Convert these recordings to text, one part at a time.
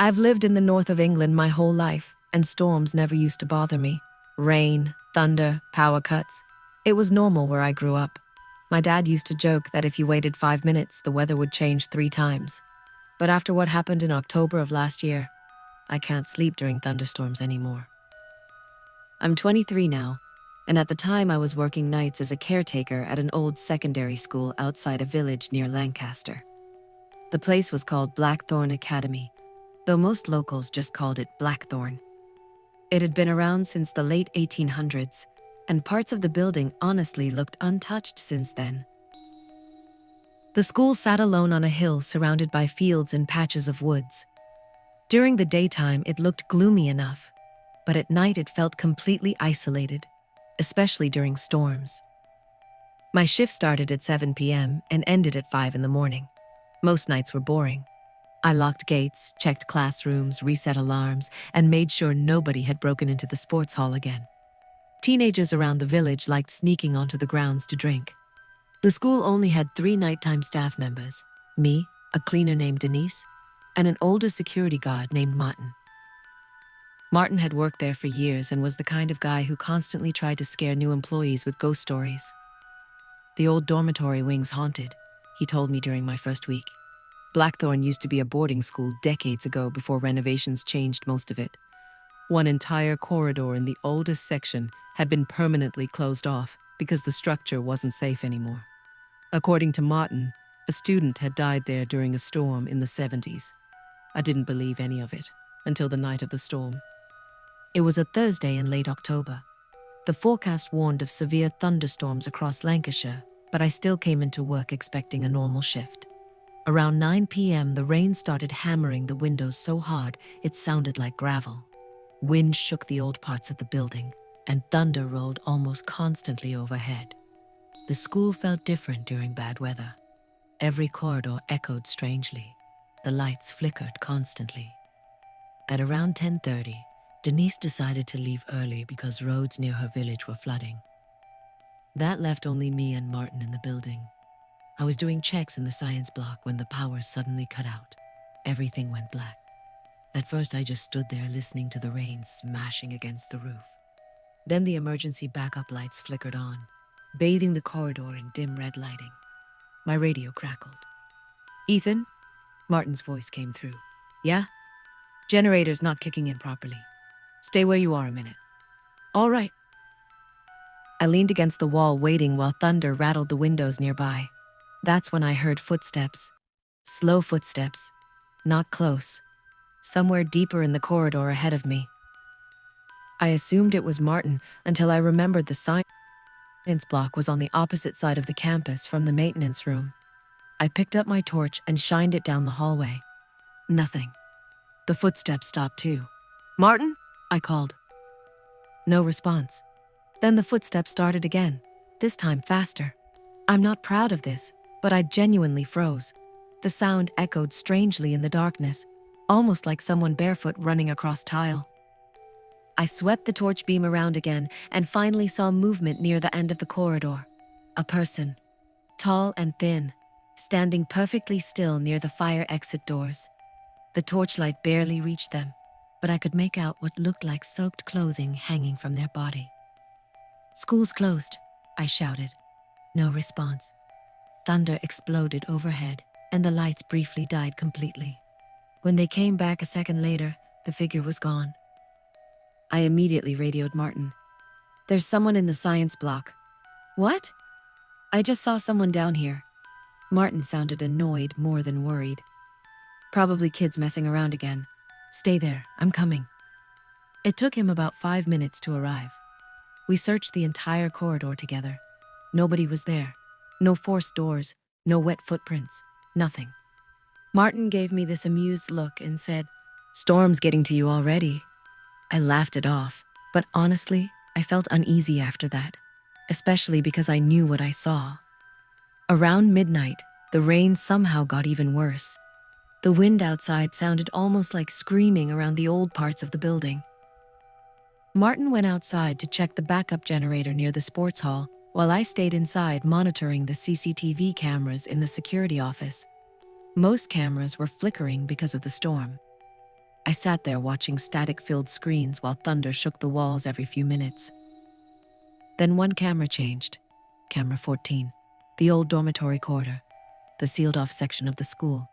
I've lived in the north of England my whole life, and storms never used to bother me. Rain, thunder, power cuts. It was normal where I grew up. My dad used to joke that if you waited 5 minutes, the weather would change 3 times. But after what happened in October of last year, I can't sleep during thunderstorms anymore. I'm 23 now, and at the time I was working nights as a caretaker at an old secondary school outside a village near Lancaster. The place was called Blackthorn Academy, though most locals just called it Blackthorn. It had been around since the late 1800s, and parts of the building honestly looked untouched since then. The school sat alone on a hill surrounded by fields and patches of woods. During the daytime, it looked gloomy enough, but at night it felt completely isolated, especially during storms. My shift started at 7 p.m. and ended at 5 in the morning. Most nights were boring. I locked gates, checked classrooms, reset alarms, and made sure nobody had broken into the sports hall again. Teenagers around the village liked sneaking onto the grounds to drink. The school only had 3 nighttime staff members: me, a cleaner named Denise, and an older security guard named Martin. Martin had worked there for years and was the kind of guy who constantly tried to scare new employees with ghost stories. The old dormitory wing's haunted, he told me during my first week. Blackthorn used to be a boarding school decades ago before renovations changed most of it. One entire corridor in the oldest section had been permanently closed off because the structure wasn't safe anymore. According to Martin, a student had died there during a storm in the 70s. I didn't believe any of it until the night of the storm. It was a Thursday in late October. The forecast warned of severe thunderstorms across Lancashire, but I still came into work expecting a normal shift. Around 9 p.m., the rain started hammering the windows so hard it sounded like gravel. Wind shook the old parts of the building, and thunder rolled almost constantly overhead. The school felt different during bad weather. Every corridor echoed strangely. The lights flickered constantly. At around 10:30, Denise decided to leave early because roads near her village were flooding. That left only me and Martin in the building. I was doing checks in the science block when the power suddenly cut out. Everything went black. At first, I just stood there listening to the rain smashing against the roof. Then the emergency backup lights flickered on, bathing the corridor in dim red lighting. My radio crackled. "Ethan?" Martin's voice came through. "Yeah? Generator's not kicking in properly. Stay where you are a minute." "All right." I leaned against the wall waiting while thunder rattled the windows nearby. That's when I heard footsteps. Slow footsteps. Not close. Somewhere deeper in the corridor ahead of me. I assumed it was Martin until I remembered the science block was on the opposite side of the campus from the maintenance room. I picked up my torch and shined it down the hallway. Nothing. The footsteps stopped too. "Martin?" I called. No response. Then the footsteps started again, this time faster. I'm not proud of this, but I genuinely froze. The sound echoed strangely in the darkness, almost like someone barefoot running across tile. I swept the torch beam around again and finally saw movement near the end of the corridor. A person, tall and thin, standing perfectly still near the fire exit doors. The torchlight barely reached them, but I could make out what looked like soaked clothing hanging from their body. "School's closed," I shouted. No response. Thunder exploded overhead, and the lights briefly died completely. When they came back a second later, the figure was gone. I immediately radioed Martin. "There's someone in the science block." "What?" "I just saw someone down here." Martin sounded annoyed more than worried. "Probably kids messing around again. Stay there, I'm coming." It took him about 5 minutes to arrive. We searched the entire corridor together. Nobody was there. No forced doors, no wet footprints, nothing. Martin gave me this amused look and said, "Storm's getting to you already." I laughed it off, but honestly, I felt uneasy after that, especially because I knew what I saw. Around midnight, the rain somehow got even worse. The wind outside sounded almost like screaming around the old parts of the building. Martin went outside to check the backup generator near the sports hall, while I stayed inside monitoring the CCTV cameras in the security office. Most cameras were flickering because of the storm. I sat there watching static-filled screens while thunder shook the walls every few minutes. Then one camera changed. Camera 14. The old dormitory corridor. The sealed-off section of the school.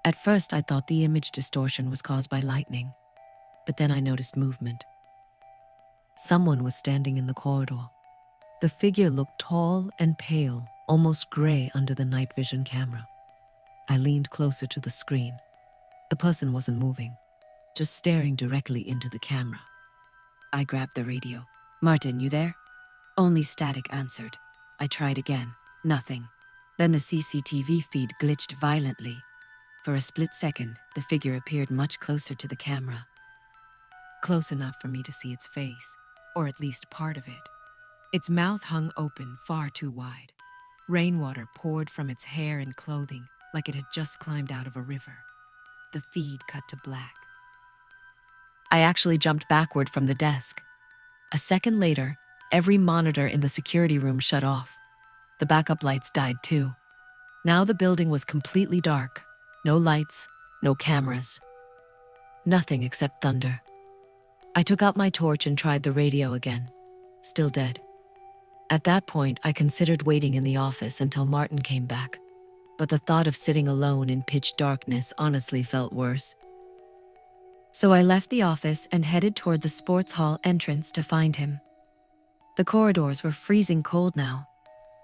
At first, I thought the image distortion was caused by lightning, but then I noticed movement. Someone was standing in the corridor. The figure looked tall and pale, almost gray under the night vision camera. I leaned closer to the screen. The person wasn't moving, just staring directly into the camera. I grabbed the radio. "Martin, you there?" Only static answered. I tried again. Nothing. Then the CCTV feed glitched violently. For a split second, the figure appeared much closer to the camera. Close enough for me to see its face, or at least part of it. Its mouth hung open far too wide. Rainwater poured from its hair and clothing like it had just climbed out of a river. The feed cut to black. I actually jumped backward from the desk. A second later, every monitor in the security room shut off. The backup lights died too. Now the building was completely dark. No lights, no cameras. Nothing except thunder. I took out my torch and tried the radio again. Still dead. At that point, I considered waiting in the office until Martin came back. But the thought of sitting alone in pitch darkness honestly felt worse. So I left the office and headed toward the sports hall entrance to find him. The corridors were freezing cold now.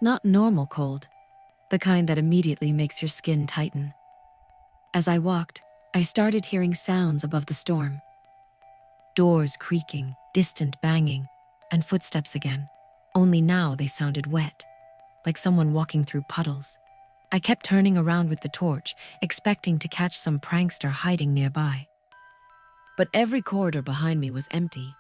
Not normal cold, the kind that immediately makes your skin tighten. As I walked, I started hearing sounds above the storm. Doors creaking, distant banging, and footsteps again. Only now they sounded wet, like someone walking through puddles. I kept turning around with the torch, expecting to catch some prankster hiding nearby. But every corridor behind me was empty.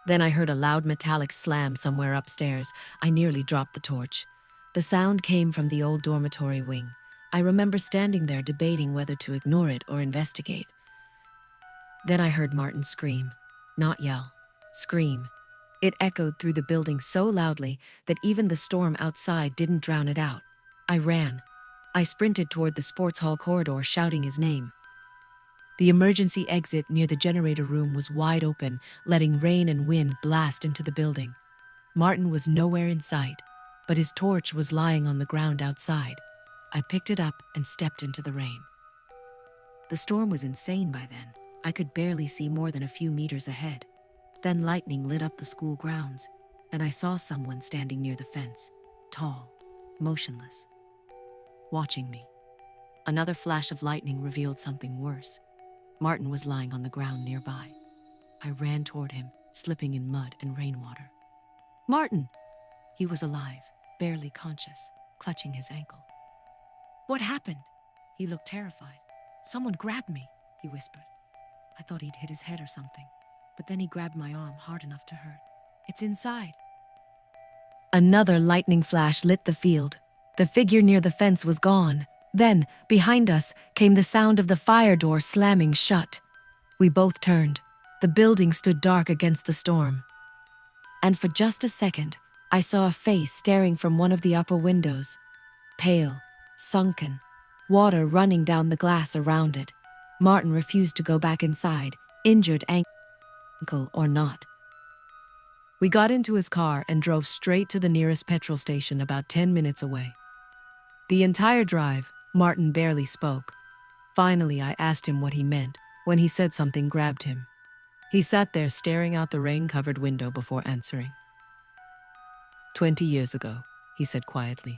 Then I heard a loud metallic slam somewhere upstairs. I nearly dropped the torch. The sound came from the old dormitory wing. I remember standing there debating whether to ignore it or investigate. Then I heard Martin scream. Not yell. Scream. It echoed through the building so loudly that even the storm outside didn't drown it out. I ran. I sprinted toward the sports hall corridor, shouting his name. The emergency exit near the generator room was wide open, letting rain and wind blast into the building. Martin was nowhere in sight, but his torch was lying on the ground outside. I picked it up and stepped into the rain. The storm was insane by then. I could barely see more than a few meters ahead. Then lightning lit up the school grounds, and I saw someone standing near the fence, tall, motionless, watching me. Another flash of lightning revealed something worse. Martin was lying on the ground nearby. I ran toward him, slipping in mud and rainwater. "Martin!" He was alive, barely conscious, clutching his ankle. "What happened?" He looked terrified. "Someone grabbed me," he whispered. I thought he'd hit his head or something, but then he grabbed my arm hard enough to hurt. "It's inside." Another lightning flash lit the field. The figure near the fence was gone. Then, behind us, came the sound of the fire door slamming shut. We both turned. The building stood dark against the storm. And for just a second, I saw a face staring from one of the upper windows. Pale, sunken, water running down the glass around it. Martin refused to go back inside, injured ankle or not. We got into his car and drove straight to the nearest petrol station about 10 minutes away. The entire drive, Martin barely spoke. Finally, I asked him what he meant. When he said something grabbed him. He sat there staring out the rain-covered window before answering. 20 years ago, he said quietly,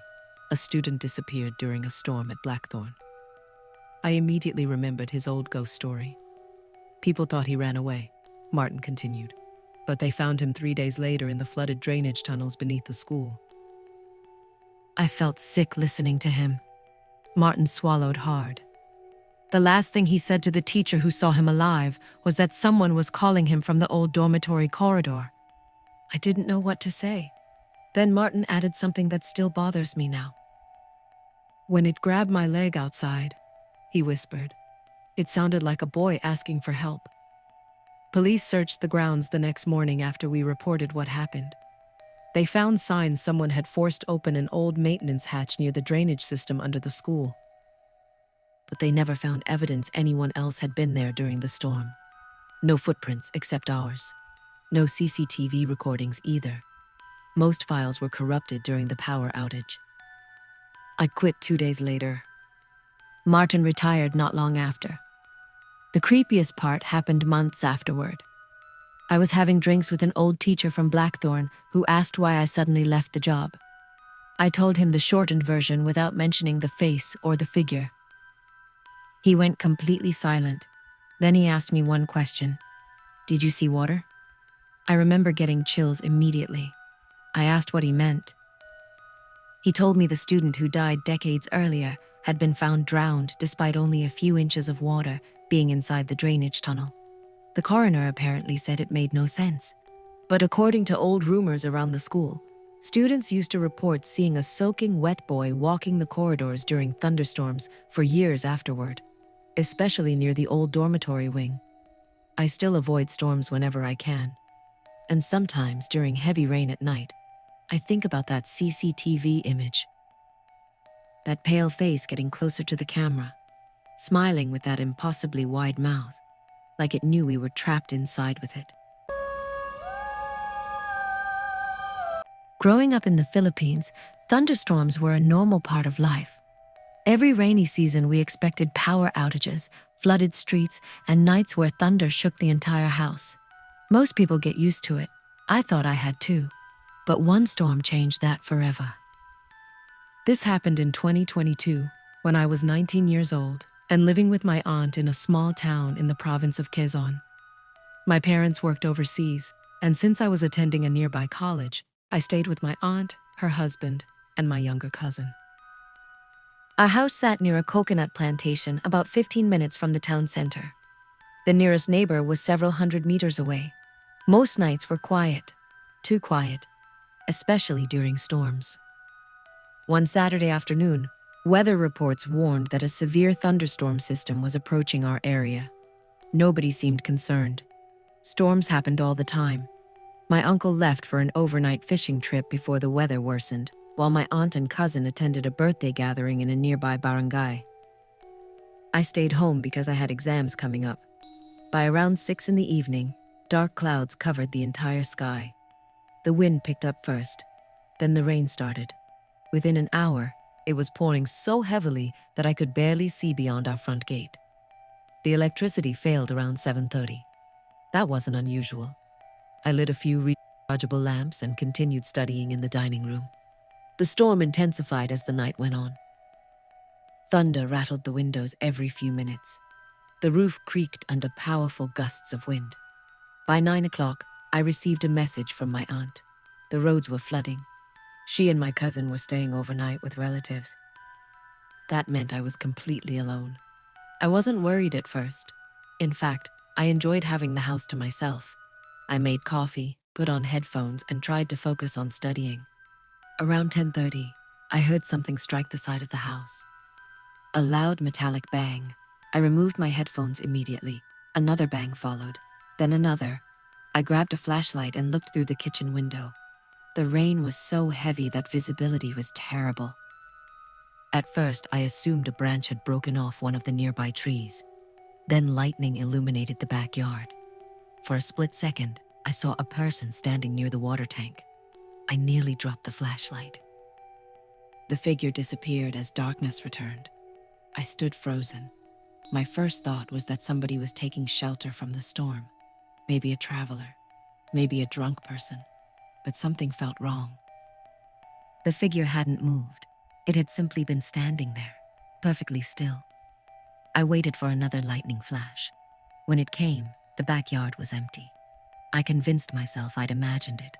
a student disappeared during a storm at Blackthorn. I immediately remembered his old ghost story. People thought he ran away, Martin continued, but they found him 3 days later in the flooded drainage tunnels beneath the school. I felt sick listening to him. Martin swallowed hard. The last thing he said to the teacher who saw him alive was that someone was calling him from the old dormitory corridor. I didn't know what to say. Then Martin added something that still bothers me now. "When it grabbed my leg outside," he whispered, "it sounded like a boy asking for help." Police searched the grounds the next morning after we reported what happened. They found signs someone had forced open an old maintenance hatch near the drainage system under the school. but they never found evidence anyone else had been there during the storm. No footprints except ours. No CCTV recordings either. Most files were corrupted during the power outage. I quit 2 days later. Martin retired not long after. The creepiest part happened months afterward. I was having drinks with an old teacher from Blackthorn who asked why I suddenly left the job. I told him the shortened version without mentioning the face or the figure. He went completely silent. Then he asked me one question. "Did you see water?" I remember getting chills immediately. I asked what he meant. He told me the student who died decades earlier had been found drowned despite only a few inches of water being inside the drainage tunnel. The coroner apparently said it made no sense. But according to old rumors around the school, students used to report seeing a soaking wet boy walking the corridors during thunderstorms for years afterward, especially near the old dormitory wing. I still avoid storms whenever I can. And sometimes during heavy rain at night, I think about that CCTV image. That pale face getting closer to the camera, smiling with that impossibly wide mouth, like it knew we were trapped inside with it. Growing up in the Philippines, thunderstorms were a normal part of life. Every rainy season we expected power outages, flooded streets, and nights where thunder shook the entire house. Most people get used to it. I thought I had too. But one storm changed that forever. This happened in 2022, when I was 19 years old and living with my aunt in a small town in the province of Quezon. My parents worked overseas, and since I was attending a nearby college, I stayed with my aunt, her husband, and my younger cousin. Our house sat near a coconut plantation about 15 minutes from the town center. The nearest neighbor was several hundred meters away. Most nights were quiet, too quiet, especially during storms. One Saturday afternoon, weather reports warned that a severe thunderstorm system was approaching our area. Nobody seemed concerned. Storms happened all the time. My uncle left for an overnight fishing trip before the weather worsened, while my aunt and cousin attended a birthday gathering in a nearby barangay. I stayed home because I had exams coming up. By around 6 in the evening, dark clouds covered the entire sky. The wind picked up first, then the rain started. Within an hour, it was pouring so heavily that I could barely see beyond our front gate. The electricity failed around 7:30. That wasn't unusual. I lit a few rechargeable lamps and continued studying in the dining room. The storm intensified as the night went on. Thunder rattled the windows every few minutes. The roof creaked under powerful gusts of wind. By 9 o'clock, I received a message from my aunt. The roads were flooding. She and my cousin were staying overnight with relatives. That meant I was completely alone. I wasn't worried at first. In fact, I enjoyed having the house to myself. I made coffee, put on headphones, and tried to focus on studying. Around 10:30, I heard something strike the side of the house. A loud metallic bang. I removed my headphones immediately. Another bang followed, then another. I grabbed a flashlight and looked through the kitchen window. The rain was so heavy that visibility was terrible. At first, I assumed a branch had broken off one of the nearby trees. Then lightning illuminated the backyard. For a split second, I saw a person standing near the water tank. I nearly dropped the flashlight. The figure disappeared as darkness returned. I stood frozen. My first thought was that somebody was taking shelter from the storm. Maybe a traveler, maybe a drunk person, but something felt wrong. The figure hadn't moved. It had simply been standing there, perfectly still. I waited for another lightning flash. When it came, the backyard was empty. I convinced myself I'd imagined it.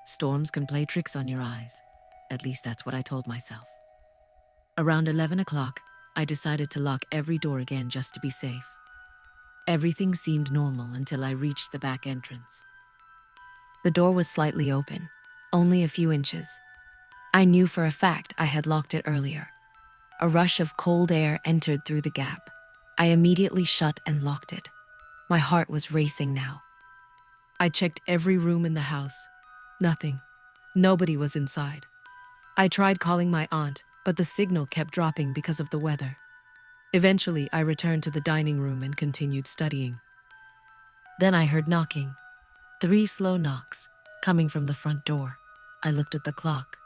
Storms can play tricks on your eyes. At least that's what I told myself. Around 11 o'clock, I decided to lock every door again just to be safe. Everything seemed normal until I reached the back entrance. The door was slightly open, only a few inches. I knew for a fact I had locked it earlier. A rush of cold air entered through the gap. I immediately shut and locked it. My heart was racing now. I checked every room in the house. Nothing. Nobody was inside. I tried calling my aunt, but the signal kept dropping because of the weather. Eventually, I returned to the dining room and continued studying. Then I heard knocking. 3 slow knocks, coming from the front door. I looked at the clock.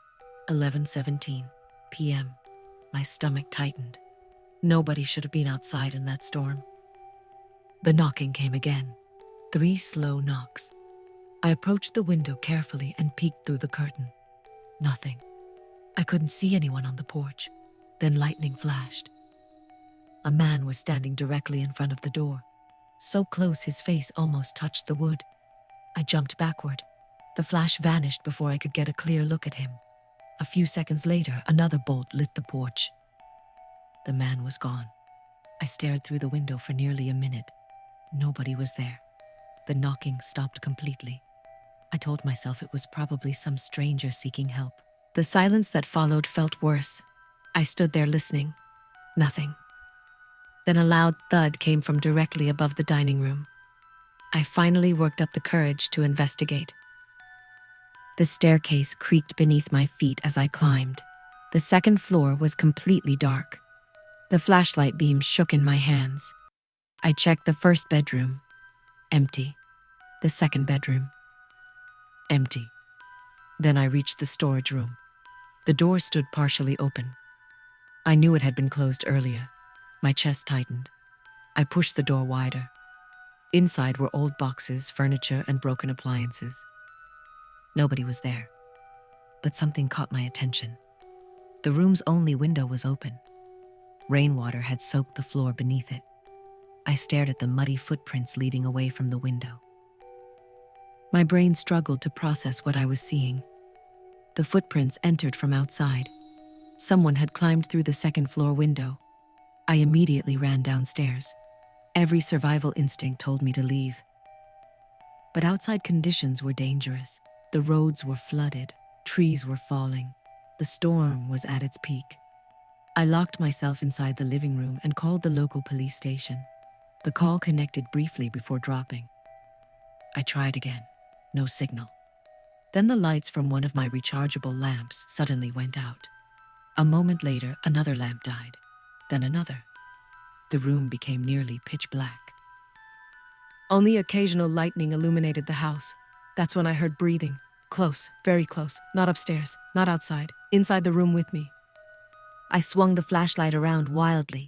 11:17 p.m. My stomach tightened. Nobody should have been outside in that storm. The knocking came again. 3 slow knocks. I approached the window carefully and peeked through the curtain. Nothing. I couldn't see anyone on the porch. Then lightning flashed. A man was standing directly in front of the door. So close his face almost touched the wood. I jumped backward. The flash vanished before I could get a clear look at him. A few seconds later, another bolt lit the porch. The man was gone. I stared through the window for nearly a minute. Nobody was there. The knocking stopped completely. I told myself it was probably some stranger seeking help. The silence that followed felt worse. I stood there listening. Nothing. Then a loud thud came from directly above the dining room. I finally worked up the courage to investigate. The staircase creaked beneath my feet as I climbed. The second floor was completely dark. The flashlight beam shook in my hands. I checked the first bedroom. Empty. The second bedroom. Empty. Then I reached the storage room. The door stood partially open. I knew it had been closed earlier. My chest tightened. I pushed the door wider. Inside were old boxes, furniture, and broken appliances. Nobody was there. But something caught my attention. The room's only window was open. Rainwater had soaked the floor beneath it. I stared at the muddy footprints leading away from the window. My brain struggled to process what I was seeing. The footprints entered from outside. Someone had climbed through the second-floor window. I immediately ran downstairs. Every survival instinct told me to leave. But outside conditions were dangerous. The roads were flooded. Trees were falling. The storm was at its peak. I locked myself inside the living room and called the local police station. The call connected briefly before dropping. I tried again. No signal. Then the lights from one of my rechargeable lamps suddenly went out. A moment later, another lamp died. Then another. The room became nearly pitch black. Only occasional lightning illuminated the house. That's when I heard breathing. Close, very close. Not upstairs, not outside. Inside the room with me. I swung the flashlight around wildly.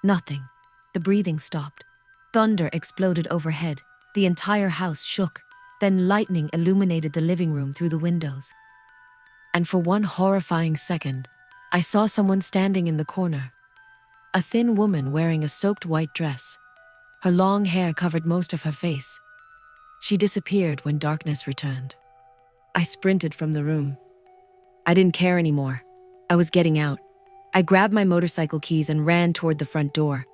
Nothing. The breathing stopped. Thunder exploded overhead. The entire house shook. Then lightning illuminated the living room through the windows. And for one horrifying second, I saw someone standing in the corner. A thin woman wearing a soaked white dress. Her long hair covered most of her face. She disappeared when darkness returned. I sprinted from the room. I didn't care anymore. I was getting out. I grabbed my motorcycle keys and ran toward the front door.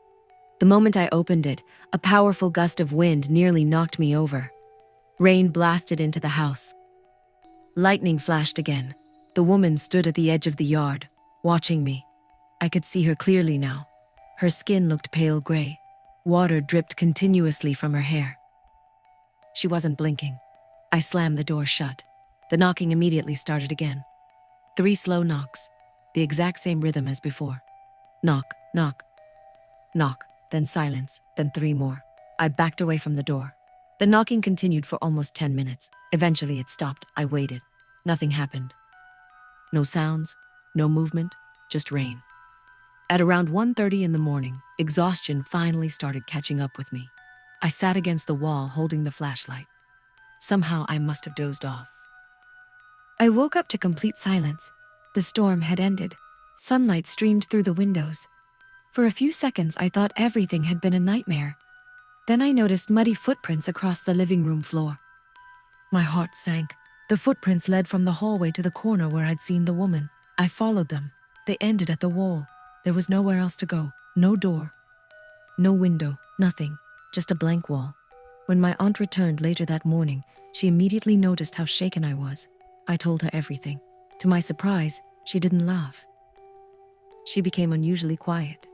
The moment I opened it, a powerful gust of wind nearly knocked me over. Rain blasted into the house. Lightning flashed again. The woman stood at the edge of the yard, watching me. I could see her clearly now. Her skin looked pale gray. Water dripped continuously from her hair. She wasn't blinking. I slammed the door shut. The knocking immediately started again. 3 slow knocks, the exact same rhythm as before. Knock, knock, knock, then silence, then 3 more. I backed away from the door. The knocking continued for almost 10 minutes. Eventually it stopped. I waited. Nothing happened. No sounds, no movement, just rain. At around 1:30 in the morning, exhaustion finally started catching up with me. I sat against the wall holding the flashlight. Somehow I must have dozed off. I woke up to complete silence. The storm had ended. Sunlight streamed through the windows. For a few seconds I thought everything had been a nightmare. Then I noticed muddy footprints across the living room floor. My heart sank. The footprints led from the hallway to the corner where I'd seen the woman. I followed them. They ended at the wall. There was nowhere else to go. No door. No window. Nothing. Just a blank wall. When my aunt returned later that morning, she immediately noticed how shaken I was. I told her everything. To my surprise, she didn't laugh. She became unusually quiet.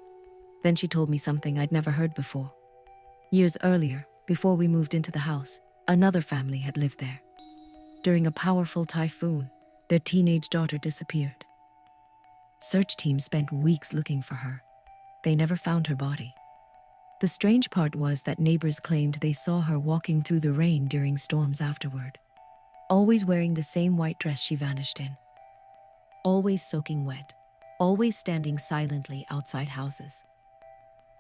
Then she told me something I'd never heard before. Years earlier, before we moved into the house, another family had lived there. During a powerful typhoon, their teenage daughter disappeared. Search teams spent weeks looking for her. they never found her body. The strange part was that neighbors claimed they saw her walking through the rain during storms afterward, always wearing the same white dress she vanished in, always soaking wet, always standing silently outside houses.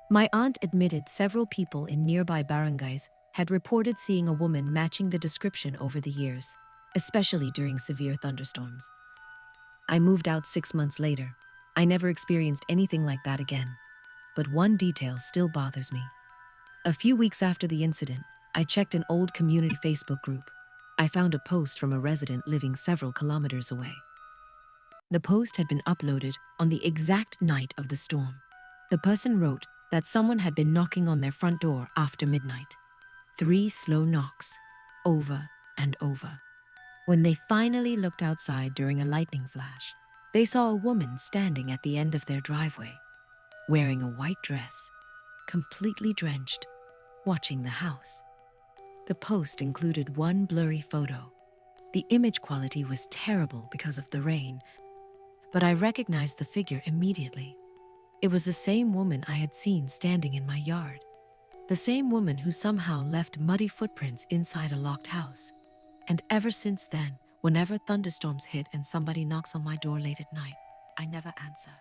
My aunt admitted several people in nearby barangays had reported seeing a woman matching the description over the years, especially during severe thunderstorms. I moved out 6 months later. I never experienced anything like that again. But one detail still bothers me. A few weeks after the incident, I checked an old community Facebook group. I found a post from a resident living several kilometers away. The post had been uploaded on the exact night of the storm. The person wrote that someone had been knocking on their front door after midnight. 3 slow knocks, over and over. When they finally looked outside during a lightning flash, they saw a woman standing at the end of their driveway, wearing a white dress, completely drenched, watching the house. The post included one blurry photo. The image quality was terrible because of the rain, but I recognized the figure immediately. It was the same woman I had seen standing in my yard. The same woman who somehow left muddy footprints inside a locked house. And ever since then, whenever thunderstorms hit and somebody knocks on my door late at night, I never answer.